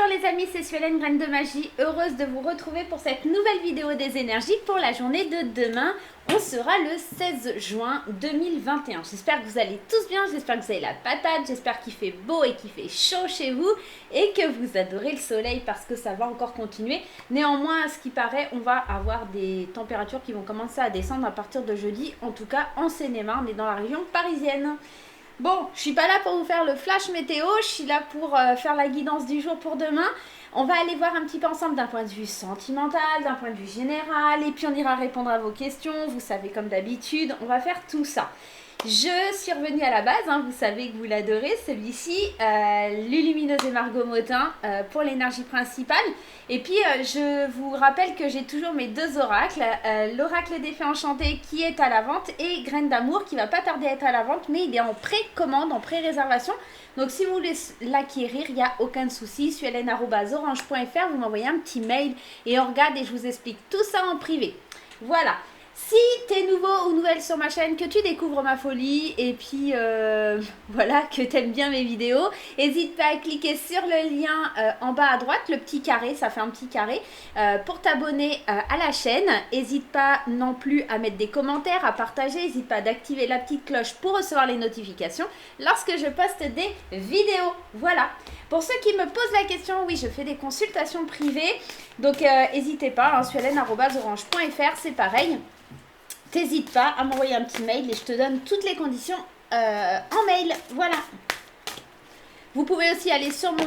Bonjour les amis, c'est Suelen, Graine de Magie, heureuse de vous retrouver pour cette nouvelle vidéo des énergies pour la journée de demain. On sera le 16 juin 2021. J'espère que vous allez tous bien, j'espère que vous avez la patate, j'espère qu'il fait beau et qu'il fait chaud chez vous et que vous adorez le soleil parce que ça va encore continuer. Néanmoins, à ce qui paraît, on va avoir des températures qui vont commencer à descendre à partir de jeudi, en tout cas en Seine-et-Marne et dans la région parisienne. Bon, je suis pas là pour vous faire le flash météo, je suis là pour faire la guidance du jour pour demain. On va aller voir un petit peu ensemble d'un point de vue sentimental, d'un point de vue général, et puis on ira répondre à vos questions, vous savez comme d'habitude, on va faire tout ça. Je suis revenue à la base, hein, vous savez que vous l'adorez, celui-ci, Lulumineuse et Margot Motin pour l'énergie principale. Et puis, je vous rappelle que j'ai toujours mes deux oracles, l'oracle des fées enchantées qui est à la vente et Graine d'amour qui va pas tarder à être à la vente, mais il est en précommande, en pré-réservation. Donc, si vous voulez l'acquérir, il n'y a aucun souci. suelen@orange.fr, vous m'envoyez un petit mail et on regarde et je vous explique tout ça en privé. Voilà. Si tu es nouveau ou nouvelle sur ma chaîne, que tu découvres ma folie et puis voilà, que tu aimes bien mes vidéos, n'hésite pas à cliquer sur le lien en bas à droite, le petit carré, ça fait un petit carré, pour t'abonner à la chaîne. N'hésite pas non plus à mettre des commentaires, à partager, n'hésite pas d'activer la petite cloche pour recevoir les notifications lorsque je poste des vidéos. Voilà. Pour ceux qui me posent la question, oui, je fais des consultations privées, donc n'hésitez pas, hein, suelen@orange.fr, c'est pareil. T'hésites pas à m'envoyer un petit mail et je te donne toutes les conditions en mail. Voilà. Vous pouvez aussi aller sur mon,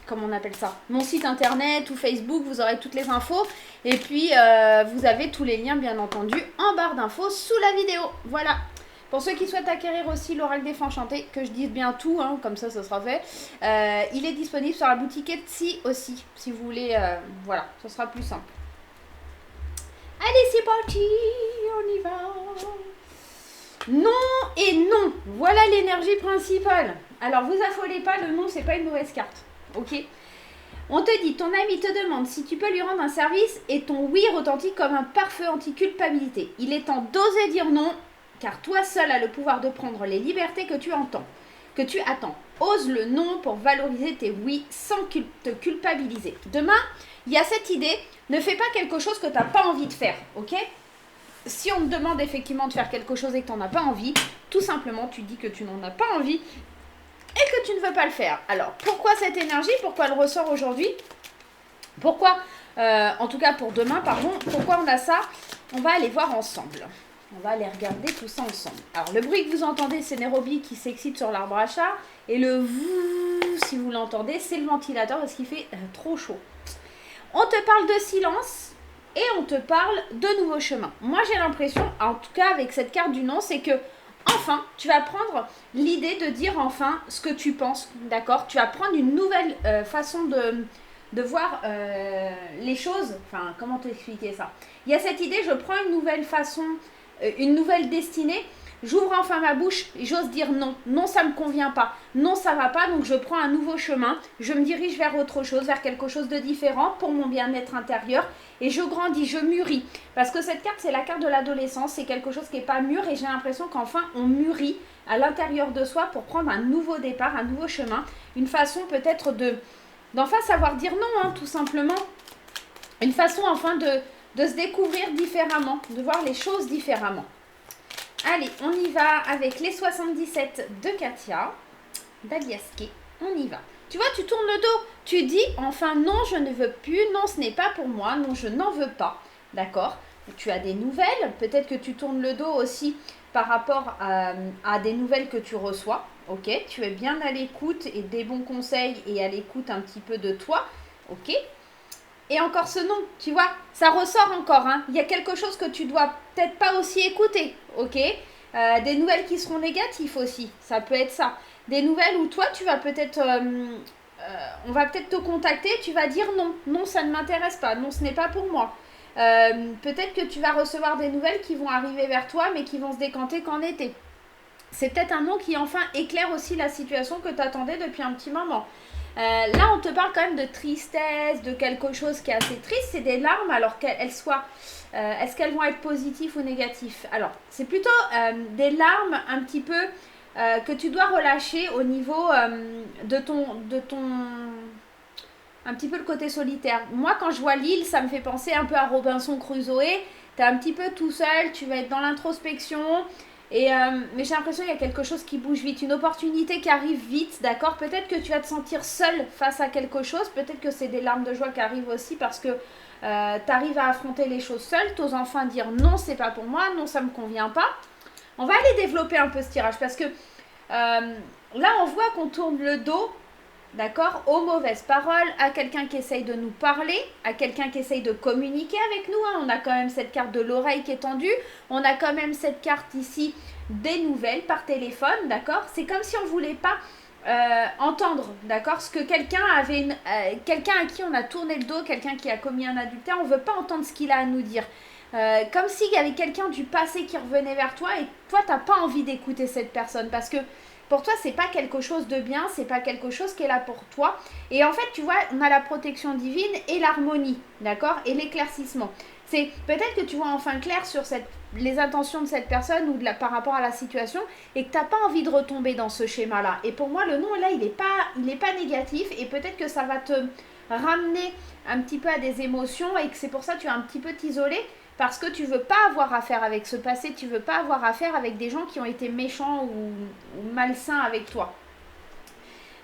comment on appelle ça, mon site internet ou Facebook, vous aurez toutes les infos. Et puis, vous avez tous les liens, bien entendu, en barre d'infos sous la vidéo. Voilà. Pour ceux qui souhaitent acquérir aussi l'oracle des fées enchantées, que je dise bien tout, hein, comme ça, ça sera fait. Il est disponible sur la boutique Etsy aussi, si vous voulez. Voilà, ce sera plus simple. Allez, c'est parti, on y va. Non et non, voilà l'énergie principale. Alors, vous affolez pas, le non, c'est pas une mauvaise carte, ok? On te dit, ton ami te demande si tu peux lui rendre un service et ton oui retentit comme un pare-feu anti-culpabilité. Il est temps d'oser dire non, car toi seul as le pouvoir de prendre les libertés que tu attends. Ose le non pour valoriser tes oui sans te culpabiliser. Demain, il y a cette idée, ne fais pas quelque chose que tu n'as pas envie de faire, ok? Si on te demande effectivement de faire quelque chose et que tu n'en as pas envie, tout simplement tu dis que tu n'en as pas envie et que tu ne veux pas le faire. Alors, pourquoi cette énergie? Pourquoi elle ressort aujourd'hui? Pourquoi, en tout cas pour demain, pardon, pourquoi on a ça? On va aller voir ensemble. On va aller regarder tout ça ensemble. Alors, le bruit que vous entendez, c'est Nairobi qui s'excite sur l'arbre à chat. Et le vous, si vous l'entendez, c'est le ventilateur parce qu'il fait trop chaud. On te parle de silence et on te parle de nouveaux chemins. Moi, j'ai l'impression, en tout cas avec cette carte du non, c'est que enfin, tu vas prendre l'idée de dire enfin ce que tu penses, d'accord? Tu vas prendre une nouvelle façon de voir les choses. Enfin, comment t'expliquer ça? Il y a cette idée, je prends une nouvelle façon, une nouvelle destinée. J'ouvre enfin ma bouche et j'ose dire non. Non, ça ne me convient pas. Non, ça ne va pas, donc je prends un nouveau chemin. Je me dirige vers autre chose, vers quelque chose de différent pour mon bien-être intérieur. Et je grandis, je mûris. Parce que cette carte, c'est la carte de l'adolescence. C'est quelque chose qui n'est pas mûr et j'ai l'impression qu'enfin, on mûrit à l'intérieur de soi pour prendre un nouveau départ, un nouveau chemin. Une façon peut-être d'enfin savoir dire non, hein, tout simplement. Une façon enfin de se découvrir différemment, de voir les choses différemment. Allez, on y va avec les 77 de Katia, d'Aliaske. On y va. Tu vois, tu tournes le dos. Tu dis, enfin, non, je ne veux plus. Non, ce n'est pas pour moi. Non, je n'en veux pas. D'accord? Tu as des nouvelles. Peut-être que tu tournes le dos aussi par rapport à des nouvelles que tu reçois. Ok? Tu es bien à l'écoute et des bons conseils et à l'écoute un petit peu de toi. Ok? Et encore ce nom, tu vois, ça ressort encore. Hein. Il y a quelque chose que tu dois peut-être pas aussi écouter, ok? Des nouvelles qui seront négatives aussi, ça peut être ça. Des nouvelles où toi, tu vas peut-être, on va peut-être te contacter, tu vas dire non, non, ça ne m'intéresse pas, non, ce n'est pas pour moi. Peut-être que tu vas recevoir des nouvelles qui vont arriver vers toi, mais qui vont se décanter qu'en été. C'est peut-être un nom qui enfin éclaire aussi la situation que tu attendais depuis un petit moment. Là, on te parle quand même de tristesse, de quelque chose qui est assez triste. C'est des larmes, alors qu'elles soient... est-ce qu'elles vont être positives ou négatives? Alors, c'est plutôt des larmes un petit peu que tu dois relâcher au niveau de ton un petit peu le côté solitaire. Moi, quand je vois l'île, ça me fait penser un peu à Robinson Crusoe. T'es un petit peu tout seul, tu vas être dans l'introspection. Mais j'ai l'impression qu'il y a quelque chose qui bouge vite, une opportunité qui arrive vite, d'accord? Peut-être que tu vas te sentir seul face à quelque chose, peut-être que c'est des larmes de joie qui arrivent aussi parce que tu arrives à affronter les choses seul, t'oses enfin dire non, c'est pas pour moi, non, ça me convient pas. On va aller développer un peu ce tirage parce que là, on voit qu'on tourne le dos, d'accord, aux mauvaises paroles, à quelqu'un qui essaye de nous parler, à quelqu'un qui essaye de communiquer avec nous. Hein. On a quand même cette carte de l'oreille qui est tendue. On a quand même cette carte ici des nouvelles par téléphone, d'accord. C'est comme si on ne voulait pas entendre, d'accord, ce que quelqu'un avait, quelqu'un à qui on a tourné le dos, quelqu'un qui a commis un adultère, on ne veut pas entendre ce qu'il a à nous dire. Comme s'il y avait quelqu'un du passé qui revenait vers toi et toi, tu n'as pas envie d'écouter cette personne parce que pour toi, c'est pas quelque chose de bien, c'est pas quelque chose qui est là pour toi. Et en fait, tu vois, on a la protection divine et l'harmonie, d'accord? Et l'éclaircissement. C'est peut-être que tu vois enfin clair sur les intentions de cette personne ou par rapport à la situation et que tu n'as pas envie de retomber dans ce schéma-là. Et pour moi, le non, là, il est pas négatif et peut-être que ça va te ramener un petit peu à des émotions et que c'est pour ça que tu vas un petit peu t'isoler. Parce que tu veux pas avoir affaire avec ce passé, tu veux pas avoir affaire avec des gens qui ont été méchants ou malsains avec toi.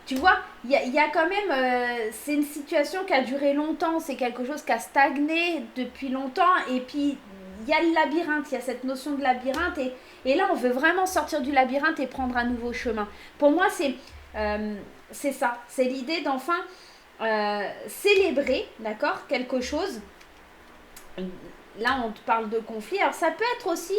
Tu vois, il y a quand même, c'est une situation qui a duré longtemps, c'est quelque chose qui a stagné depuis longtemps. Et puis, il y a le labyrinthe, il y a cette notion de labyrinthe. Et là, on veut vraiment sortir du labyrinthe et prendre un nouveau chemin. Pour moi, c'est ça, c'est l'idée d'enfin célébrer, d'accord, quelque chose. Là, on te parle de conflit. Alors, ça peut être aussi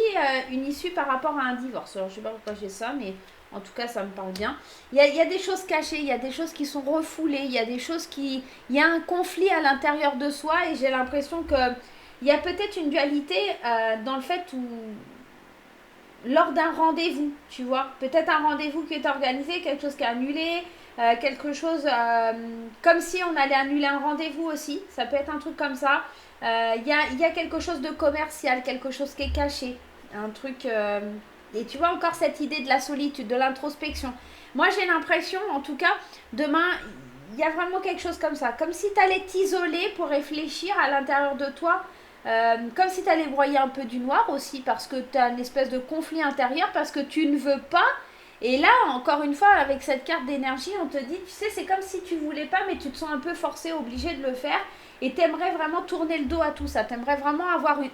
une issue par rapport à un divorce. Alors, je ne sais pas pourquoi j'ai ça, mais en tout cas, ça me parle bien. Il y a des choses cachées, il y a des choses qui sont refoulées, il y a des choses qui... Il y a un conflit à l'intérieur de soi et j'ai l'impression qu'il y a peut-être une dualité dans le fait où... Lors d'un rendez-vous, tu vois. Peut-être un rendez-vous qui est organisé, quelque chose qui est annulé, quelque chose... comme si on allait annuler un rendez-vous aussi. Ça peut être un truc comme ça. Il y a quelque chose de commercial, quelque chose qui est caché, un truc... et tu vois encore cette idée de la solitude, de l'introspection. Moi, j'ai l'impression, en tout cas, demain, il y a vraiment quelque chose comme ça. Comme si tu allais t'isoler pour réfléchir à l'intérieur de toi. Comme si tu allais broyer un peu du noir aussi, parce que tu as une espèce de conflit intérieur, parce que tu ne veux pas. Et là, encore une fois, avec cette carte d'énergie, on te dit, tu sais, c'est comme si tu voulais pas, mais tu te sens un peu forcé, obligé de le faire. Et t'aimerais vraiment tourner le dos à tout ça. T'aimerais vraiment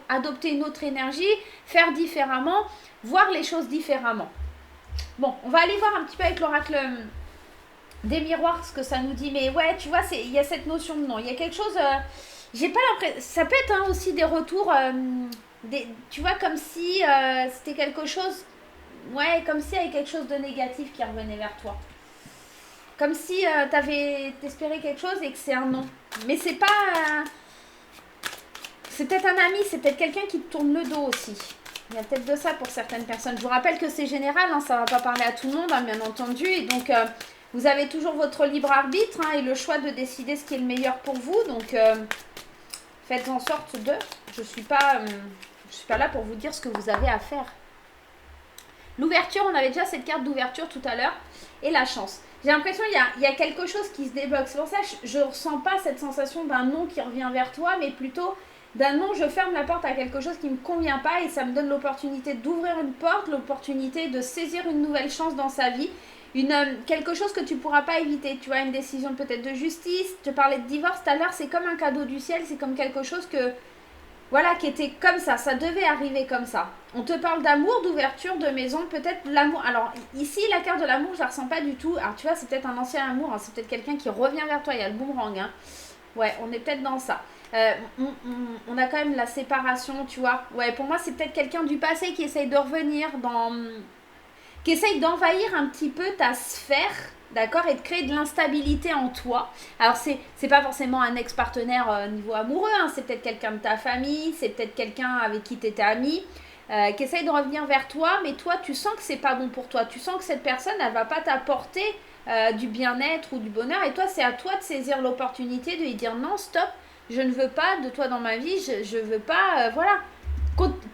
adopter une autre énergie, faire différemment, voir les choses différemment. Bon, on va aller voir un petit peu avec l'oracle des miroirs ce que ça nous dit. Mais ouais, tu vois, il y a cette notion de non. Il y a quelque chose... j'ai pas l'impression... Ça peut être aussi des retours... tu vois, comme si c'était quelque chose... Ouais, comme si il y avait quelque chose de négatif qui revenait vers toi. Comme si t'avais espéré quelque chose et que c'est un non. Mais c'est pas... c'est peut-être un ami, c'est peut-être quelqu'un qui te tourne le dos aussi. Il y a peut-être de ça pour certaines personnes. Je vous rappelle que c'est général, hein, ça ne va pas parler à tout le monde, hein, bien entendu. Et donc, vous avez toujours votre libre arbitre hein, et le choix de décider ce qui est le meilleur pour vous. Donc, faites en sorte de... Je suis pas là pour vous dire ce que vous avez à faire. L'ouverture, on avait déjà cette carte d'ouverture tout à l'heure. Et la chance. J'ai l'impression qu'il y a quelque chose qui se débloque. C'est pour ça que je ne ressens pas cette sensation d'un non qui revient vers toi, mais plutôt d'un non, je ferme la porte à quelque chose qui ne me convient pas et ça me donne l'opportunité d'ouvrir une porte, l'opportunité de saisir une nouvelle chance dans sa vie. Quelque chose que tu ne pourras pas éviter. Tu vois, une décision peut-être de justice. Je te parlais de divorce tout à l'heure, c'est comme un cadeau du ciel, c'est comme quelque chose que... Voilà, qui était comme ça devait arriver comme ça. On te parle d'amour, d'ouverture, de maison, peut-être l'amour. Alors ici, la carte de l'amour, je la ressens pas du tout. Alors tu vois, c'est peut-être un ancien amour, hein, c'est peut-être quelqu'un qui revient vers toi, il y a le boomerang. Hein. Ouais, on est peut-être dans ça. On a quand même la séparation, tu vois. Ouais, pour moi, c'est peut-être quelqu'un du passé qui essaye de revenir qui essaye d'envahir un petit peu ta sphère, d'accord, et de créer de l'instabilité en toi. Alors, c'est pas forcément un ex-partenaire niveau amoureux, hein, c'est peut-être quelqu'un de ta famille, c'est peut-être quelqu'un avec qui tu étais ami, qui essaye de revenir vers toi, mais toi, tu sens que c'est pas bon pour toi. Tu sens que cette personne, elle va pas t'apporter du bien-être ou du bonheur, et toi, c'est à toi de saisir l'opportunité de lui dire non, stop, je ne veux pas de toi dans ma vie, je veux pas, voilà.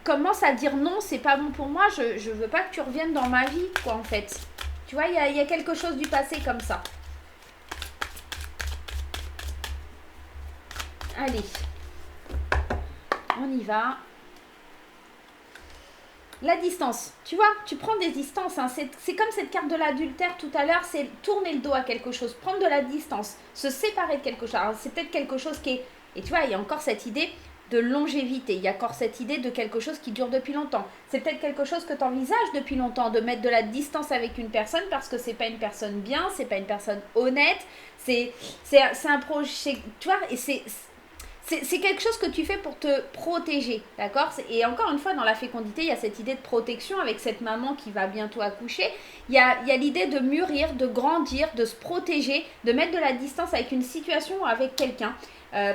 Commence à dire non, c'est pas bon pour moi, je veux pas que tu reviennes dans ma vie, quoi, en fait. Tu vois, il y a quelque chose du passé comme ça. Allez, on y va. La distance, tu vois, tu prends des distances, hein. C'est comme cette carte de l'adultère tout à l'heure, c'est tourner le dos à quelque chose, prendre de la distance, se séparer de quelque chose. Alors c'est peut-être quelque chose qui est, et tu vois, il y a encore cette idée de longévité, il y a encore cette idée de quelque chose qui dure depuis longtemps. C'est peut-être quelque chose que tu envisages depuis longtemps, de mettre de la distance avec une personne parce que c'est pas une personne bien, c'est pas une personne honnête, c'est un projet, tu vois, et c'est quelque chose que tu fais pour te protéger, d'accord? Et encore une fois, dans la fécondité, il y a cette idée de protection avec cette maman qui va bientôt accoucher. Il y a l'idée de mûrir, de grandir, de se protéger, de mettre de la distance avec une situation ou avec quelqu'un.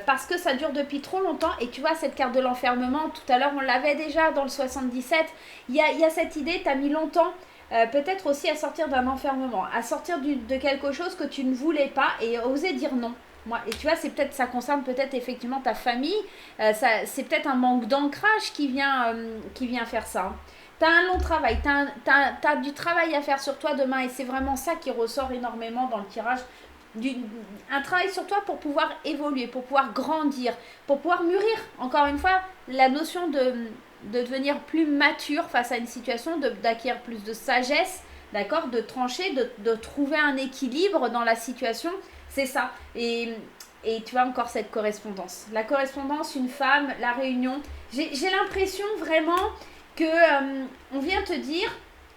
Parce que ça dure depuis trop longtemps. Et tu vois, cette carte de l'enfermement, tout à l'heure, on l'avait déjà dans le 77. Il y a cette idée, tu as mis longtemps, peut-être aussi à sortir d'un enfermement, à sortir de quelque chose que tu ne voulais pas et oser dire non. Moi, et tu vois, ça concerne peut-être effectivement ta famille, c'est peut-être un manque d'ancrage qui vient faire ça. Hein. Tu as un long travail, tu as du travail à faire sur toi demain et c'est vraiment ça qui ressort énormément dans le tirage. Un travail sur toi pour pouvoir évoluer, pour pouvoir grandir, pour pouvoir mûrir. Encore une fois, la notion de devenir plus mature face à une situation, d'acquérir plus de sagesse, d'accord, de trancher, de trouver un équilibre dans la situation. C'est ça. Et tu vois encore cette correspondance. La correspondance, une femme, la réunion. J'ai l'impression vraiment que on vient te dire,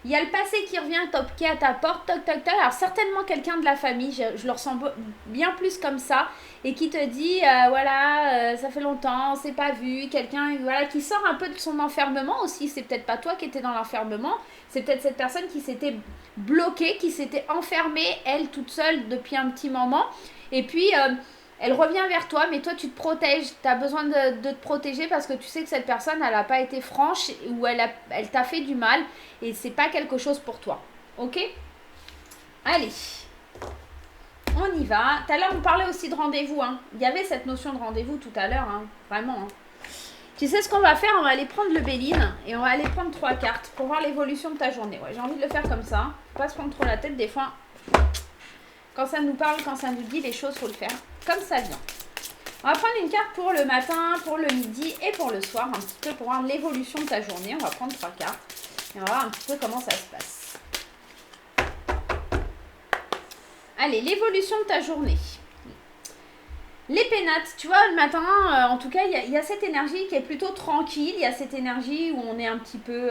il y a le passé qui revient toquer à ta porte, toc, toc, toc. Alors certainement quelqu'un de la famille, je le ressens bien plus comme ça, et qui te dit, voilà, ça fait longtemps, on s'est pas vu. Quelqu'un voilà, qui sort un peu de son enfermement aussi. C'est peut-être pas toi qui étais dans l'enfermement, c'est peut-être cette personne qui s'était bloquée, qui s'était enfermée, elle toute seule depuis un petit moment. Et puis, elle revient vers toi, mais toi tu te protèges. Tu as besoin de te protéger parce que tu sais que cette personne, elle n'a pas été franche ou elle t'a fait du mal et c'est pas quelque chose pour toi. Ok? Allez, on y va. Tout à l'heure, on parlait aussi de rendez-vous. Hein. Il y avait cette notion de rendez-vous tout à l'heure, hein. Vraiment. Hein. Tu sais ce qu'on va faire? On va aller prendre le Béline et on va aller prendre 3 cartes pour voir l'évolution de ta journée. Ouais, j'ai envie de le faire comme ça. Faut pas se prendre trop la tête. Des fois, quand ça nous parle, quand ça nous dit les choses, faut le faire comme ça vient. On va prendre une carte pour le matin, pour le midi et pour le soir, un petit peu pour voir l'évolution de ta journée. On va prendre 3 cartes et on va voir un petit peu comment ça se passe. Allez, l'évolution de ta journée. Les pénates, tu vois, le matin, en tout cas, il y a cette énergie qui est plutôt tranquille. Il y a cette énergie où on est un petit peu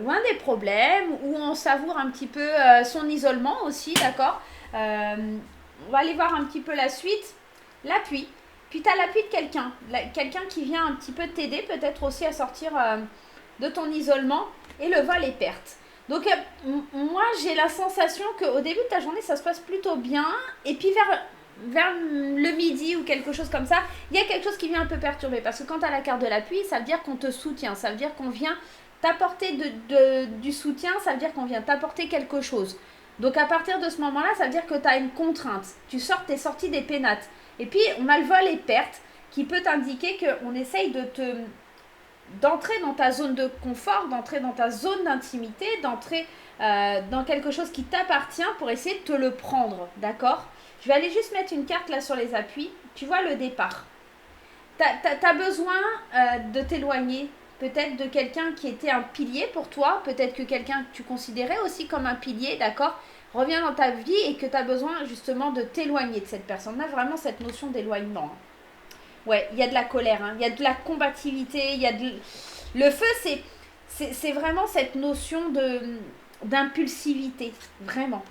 loin des problèmes, où on savoure un petit peu son isolement aussi, d'accord? On va aller voir un petit peu la suite. L'appui. Puis tu as l'appui de quelqu'un. Quelqu'un qui vient un petit peu t'aider, peut-être aussi à sortir de ton isolement. Et le vol et perte. Donc, moi, j'ai la sensation qu'au début de ta journée, ça se passe plutôt bien. Et puis, vers le midi ou quelque chose comme ça, il y a quelque chose qui vient un peu perturber. Parce que quand tu as la carte de l'appui, ça veut dire qu'on te soutient. Ça veut dire qu'on vient t'apporter du soutien. Ça veut dire qu'on vient t'apporter quelque chose. Donc, à partir de ce moment-là, ça veut dire que tu as une contrainte. Tu sors, t'es sorti des pénates. Et puis, on a le vol et perte qui peut t'indiquer qu'on essaye d'entrer dans ta zone de confort, d'entrer dans ta zone d'intimité, d'entrer dans quelque chose qui t'appartient pour essayer de te le prendre, d'accord? Je vais aller juste mettre une carte là sur les appuis. Tu vois le départ. T'as besoin de t'éloigner, peut-être de quelqu'un qui était un pilier pour toi, peut-être que quelqu'un que tu considérais aussi comme un pilier, d'accord, revient dans ta vie et que tu as besoin justement de t'éloigner de cette personne. On a vraiment cette notion d'éloignement. Ouais, il y a de la colère, hein, il y a de la combativité, il y a le feu, c'est vraiment cette notion d'impulsivité, vraiment.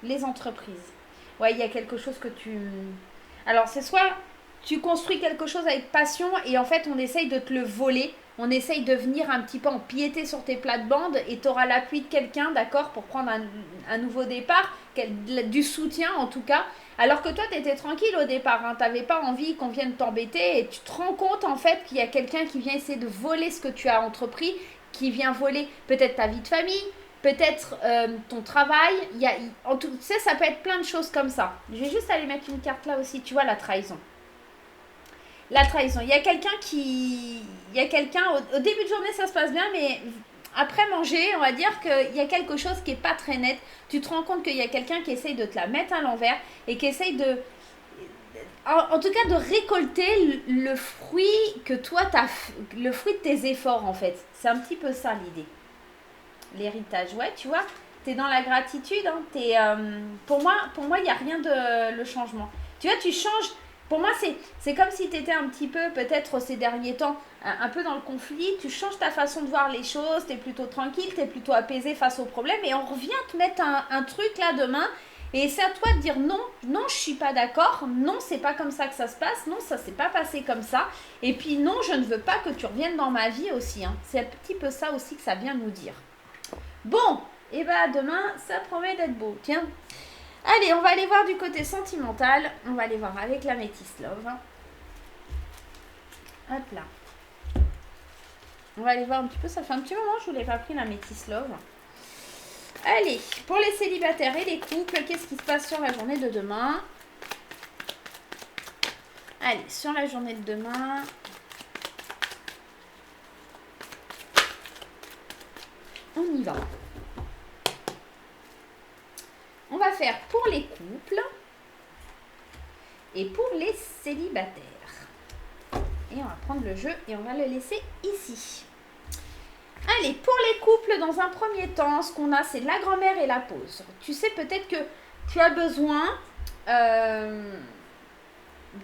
Les entreprises. Ouais, il y a quelque chose que tu... Alors, c'est soit tu construis quelque chose avec passion et en fait, on essaye de te le voler. On essaye de venir un petit peu empiéter sur tes plates-bandes et tu auras l'appui de quelqu'un, d'accord, pour prendre un nouveau départ, du soutien en tout cas. Alors que toi, tu étais tranquille au départ, hein, tu n'avais pas envie qu'on vienne t'embêter et tu te rends compte en fait qu'il y a quelqu'un qui vient essayer de voler ce que tu as entrepris, qui vient voler peut-être ta vie de famille, peut-être ton travail. En tout, tu sais, ça peut être plein de choses comme ça. Je vais juste aller mettre une carte là aussi, tu vois, la trahison. La trahison. Il y a quelqu'un, au début de journée, ça se passe bien, mais après manger, on va dire qu'il y a quelque chose qui n'est pas très net. Tu te rends compte qu'il y a quelqu'un qui essaye de te la mettre à l'envers et qui essaye en tout cas, de récolter le fruit que toi, le fruit de tes efforts, en fait. C'est un petit peu ça l'idée. L'héritage, ouais, tu vois, tu es dans la gratitude. Hein, pour moi, il n'y a rien de le changement. Tu vois, tu changes. Pour moi, c'est comme si tu étais un petit peu, peut-être ces derniers temps, un peu dans le conflit. Tu changes ta façon de voir les choses, tu es plutôt tranquille, tu es plutôt apaisé face aux problèmes. Et on revient te mettre un truc là demain. Et c'est à toi de dire non, non, je suis pas d'accord, non, c'est pas comme ça que ça se passe, non, ça s'est pas passé comme ça. Et puis non, je ne veux pas que tu reviennes dans ma vie aussi. Hein. C'est un petit peu ça aussi que ça vient nous dire. Bon, et bah demain, ça promet d'être beau. Tiens. Allez, on va aller voir du côté sentimental. On va aller voir avec la Métis Love. Hop là. On va aller voir un petit peu. Ça fait un petit moment que je ne vous l'ai pas pris, la Métis Love. Allez, pour les célibataires et les couples, qu'est-ce qui se passe sur la journée de demain? Allez, sur la journée de demain... On y va. On va faire pour les couples et pour les célibataires. Et on va prendre le jeu et on va le laisser ici. Allez, pour les couples, dans un premier temps, ce qu'on a, c'est la grand-mère et la pause. Tu sais peut-être que tu as besoin de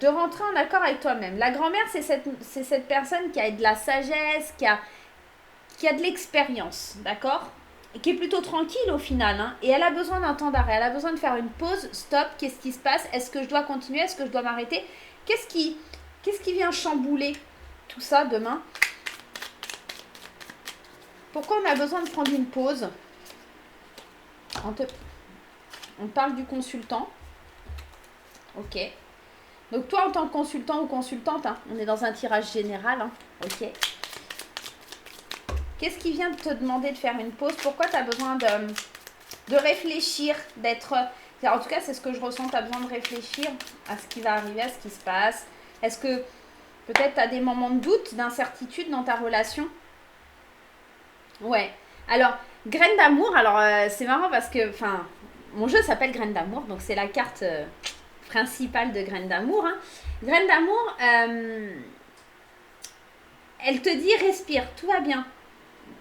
rentrer en accord avec toi-même. La grand-mère, c'est cette personne qui a de la sagesse, qui a de l'expérience, d'accord? Et qui est plutôt tranquille au final. Hein, et elle a besoin d'un temps d'arrêt. Elle a besoin de faire une pause. Stop, qu'est-ce qui se passe? Est-ce que je dois continuer? Est-ce que je dois m'arrêter? Qu'est-ce qui vient chambouler tout ça demain? Pourquoi on a besoin de prendre une pause? On parle du consultant. Ok. Donc toi, en tant que consultant ou consultante, hein, on est dans un tirage général. Hein, ok. Qu'est-ce qui vient de te demander de faire une pause? Pourquoi tu as besoin de réfléchir, d'être... En tout cas, c'est ce que je ressens. Tu as besoin de réfléchir à ce qui va arriver, à ce qui se passe. Est-ce que peut-être tu as des moments de doute, d'incertitude dans ta relation? Ouais. Alors, graine d'amour, alors c'est marrant parce que, enfin, mon jeu s'appelle Graine d'amour, donc c'est la carte principale de Graine d'amour. Hein. Graine d'amour, elle te dit respire, tout va bien.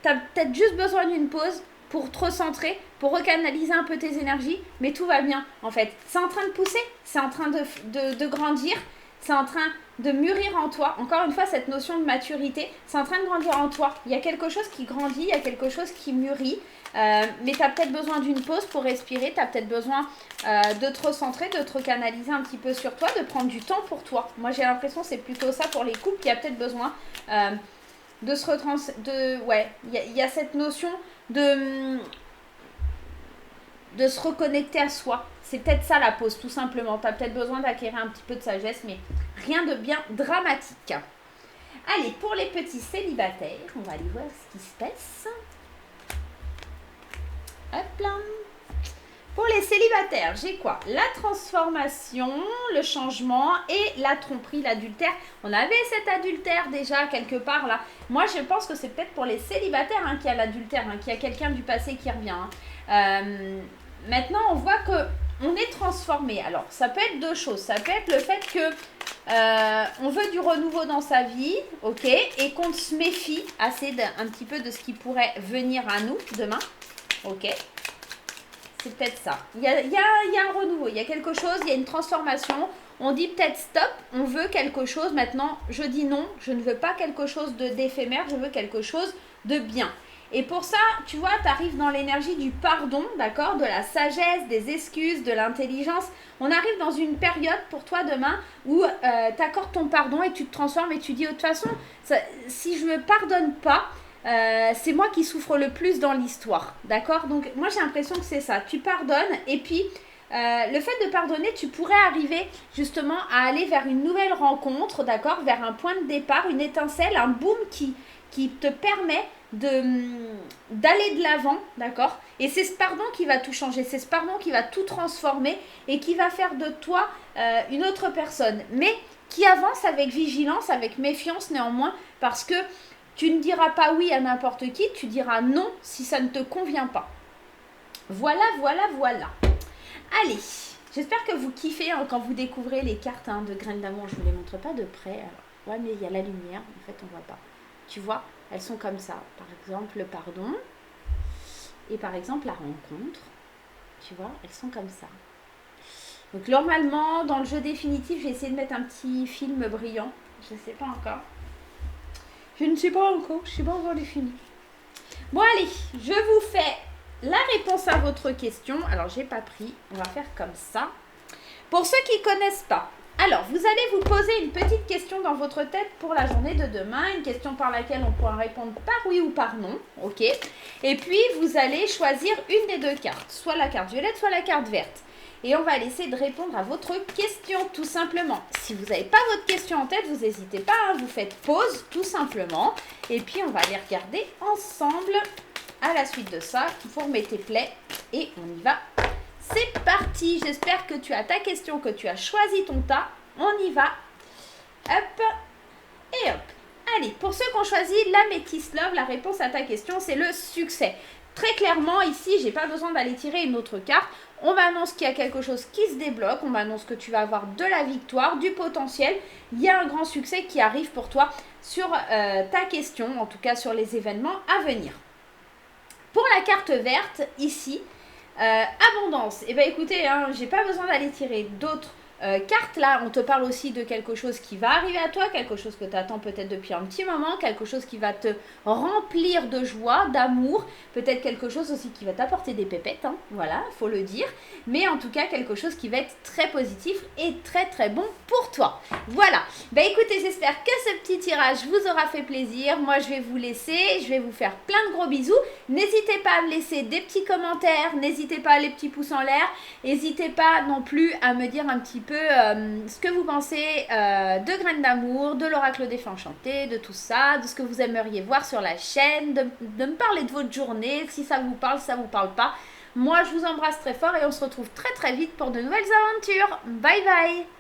Tu as peut-être juste besoin d'une pause pour te recentrer, pour recanaliser un peu tes énergies, mais tout va bien en fait. C'est en train de pousser, c'est en train de grandir, c'est en train de mûrir en toi. Encore une fois, cette notion de maturité, c'est en train de grandir en toi. Il y a quelque chose qui grandit, il y a quelque chose qui mûrit, mais tu as peut-être besoin d'une pause pour respirer, tu as peut-être besoin de te recentrer, de te recanaliser un petit peu sur toi, de prendre du temps pour toi. Moi, j'ai l'impression que c'est plutôt ça pour les couples, il y a peut-être besoin de se ouais, il y a cette notion de se reconnecter à soi. C'est peut-être ça la pause, tout simplement. Tu as peut-être besoin d'acquérir un petit peu de sagesse, mais rien de bien dramatique. Allez, pour les petits célibataires, on va aller voir ce qui se passe. Hop là. Pour les célibataires, j'ai quoi? La transformation, le changement et la tromperie, l'adultère. On avait cet adultère déjà quelque part là. Moi, je pense que c'est peut-être pour les célibataires hein, qu'il y a l'adultère, hein, qu'il y a quelqu'un du passé qui revient. Hein. Maintenant, on voit que on est transformé. Alors, ça peut être deux choses. Ça peut être le fait que on veut du renouveau dans sa vie, ok, et qu'on se méfie assez un petit peu de ce qui pourrait venir à nous demain, ok. C'est peut-être ça. Il y a un renouveau, il y a quelque chose, il y a une transformation. On dit peut-être stop, on veut quelque chose. Maintenant, je dis non, je ne veux pas quelque chose d'éphémère, je veux quelque chose de bien. Et pour ça, tu vois, tu arrives dans l'énergie du pardon, d'accord, de la sagesse, des excuses, de l'intelligence. On arrive dans une période pour toi demain où tu accordes ton pardon et tu te transformes et tu dis, de toute façon, si je ne me pardonne pas, c'est moi qui souffre le plus dans l'histoire, d'accord? Donc moi j'ai l'impression que c'est ça, tu pardonnes et puis le fait de pardonner, tu pourrais arriver justement à aller vers une nouvelle rencontre, d'accord? Vers un point de départ, une étincelle, un boom qui te permet d'aller de l'avant, d'accord? Et c'est ce pardon qui va tout changer, c'est ce pardon qui va tout transformer et qui va faire de toi une autre personne, mais qui avance avec vigilance, avec méfiance néanmoins, parce que tu ne diras pas oui à n'importe qui, tu diras non si ça ne te convient pas. Voilà, voilà, voilà. Allez, J'espère que vous kiffez hein, quand vous découvrez les cartes hein, de graines d'amour. Je ne vous les montre pas de près. Alors, ouais, mais il y a la lumière. En fait, on ne voit pas. Tu vois, elles sont comme ça. Par exemple, le pardon. Et par exemple, la rencontre. Tu vois, elles sont comme ça. Donc, normalement, dans le jeu définitif, j'ai essayé de mettre un petit film brillant. Je ne sais pas encore. Je ne sais pas encore. Je ne sais pas encore défini. Bon, allez. Je vous fais la réponse à votre question. Alors, j'ai pas pris. On va faire comme ça. Pour ceux qui ne connaissent pas. Alors, vous allez vous poser une petite question dans votre tête pour la journée de demain. Une question par laquelle on pourra répondre par oui ou par non. Ok. Et puis, vous allez choisir une des deux cartes. Soit la carte violette, soit la carte verte. Et on va essayer de répondre à votre question, tout simplement. Si vous n'avez pas votre question en tête, vous n'hésitez pas. Hein, vous faites pause, tout simplement. Et puis, on va les regarder ensemble. À la suite de ça, vous remettez play et on y va. C'est parti. J'espère que tu as ta question, que tu as choisi ton tas. On y va. Hop et hop. Allez, pour ceux qui ont choisi la Métis Love, la réponse à ta question, c'est le succès. Très clairement, ici, j'ai pas besoin d'aller tirer une autre carte. On m'annonce qu'il y a quelque chose qui se débloque. On m'annonce que tu vas avoir de la victoire, du potentiel. Il y a un grand succès qui arrive pour toi sur ta question, en tout cas sur les événements à venir. Pour la carte verte, ici, abondance. Eh bien, écoutez, hein, j'ai pas besoin d'aller tirer d'autres cartes. Là, on te parle aussi de quelque chose qui va arriver à toi, quelque chose que tu attends peut-être depuis un petit moment, quelque chose qui va te remplir de joie, d'amour, peut-être quelque chose aussi qui va t'apporter des pépettes, hein, voilà, faut le dire, mais en tout cas quelque chose qui va être très positif et très très bon pour toi. Voilà, bah écoutez, j'espère que ce petit tirage vous aura fait plaisir. Moi, je vais vous laisser, je vais vous faire plein de gros bisous. N'hésitez pas à me laisser des petits commentaires, n'hésitez pas à les petits pouces en l'air, n'hésitez pas non plus à me dire un petit peu ce que vous pensez de Graines d'amour, de l'oracle des fées enchantées, de tout ça, de ce que vous aimeriez voir sur la chaîne, de me parler de votre journée, si ça vous parle, si ça vous parle pas. Moi, je vous embrasse très fort et on se retrouve très très vite pour de nouvelles aventures. Bye bye!